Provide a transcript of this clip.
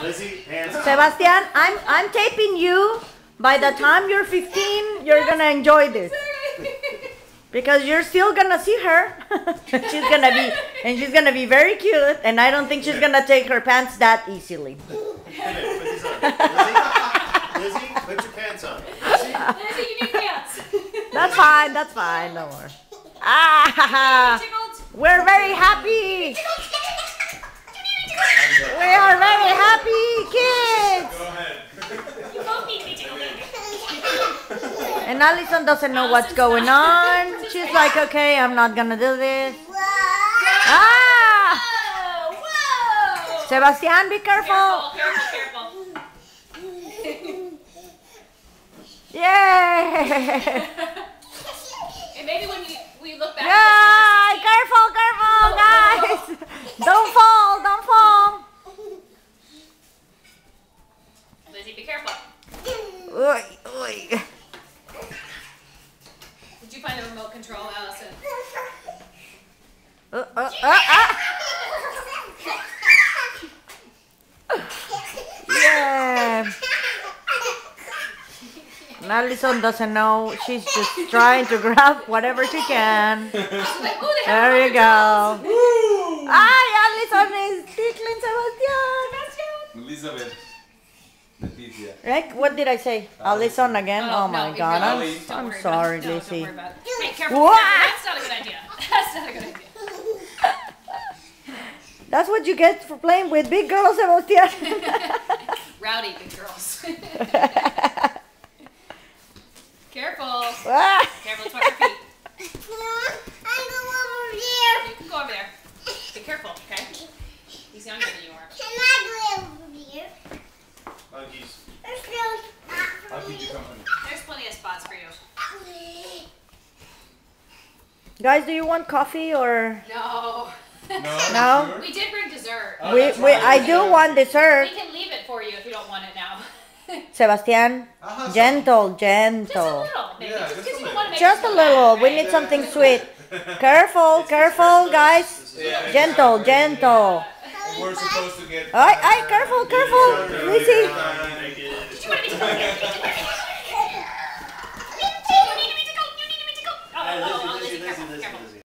Lizzie, hands up. Sebastian, I'm taping you. By the time you're 15, you're gonna enjoy this. Because you're still gonna see her. she's gonna be very cute, and I don't think she's gonna take her pants that easily. Put these on. Lizzie, put your pants on. Lizzie, you need pants. That's fine, don't worry. Ah, we're very happy. We are very happy kids. Go ahead. You both need to be tickled. And Allison doesn't know what's going on. She's like, okay, I'm not gonna do this. Ah! Whoa! Sebastian, be careful. Careful. Yay! And maybe when we look back. Yeah, careful, guys. Don't fall. Lizzie, be careful. Oy. Did you find the remote control, Allison? Yeah. Allison doesn't know. She's just trying to grab whatever she can. There you go. Ay, Allison is tickling Sebastian. Elizabeth. Leticia. Right? What did I say? Allison again? Oh my God. I'm sorry, Don't Lizzie. worry about it. Hey, careful. What? That's not a good idea. That's not a good idea. That's what you get for playing with big girls, Sebastian. Rowdy big girls. Careful. Ah. Careful, it's your feet. I go over here. You can go over there. Be careful, okay? He's younger than you are. Can I go over here? Monkeys. There's no spot for I'll keep me. you company. There's plenty of spots for you. Guys, do you want coffee or? No. No? Sure? We did bring dessert. Oh, that's We right. I do want dessert. We can leave it for you if you don't want it now. Sebastian, I'll have gentle. Just a little, maybe. Yeah, just just because a you want to make Just a it little. fun, We right? need something sweet. Careful, guys. Yeah, Gentle. We're supposed to get. Ay, careful. Lizzie. Did you want to be tickled? You need to be tickled. You need to be tickled. Oh.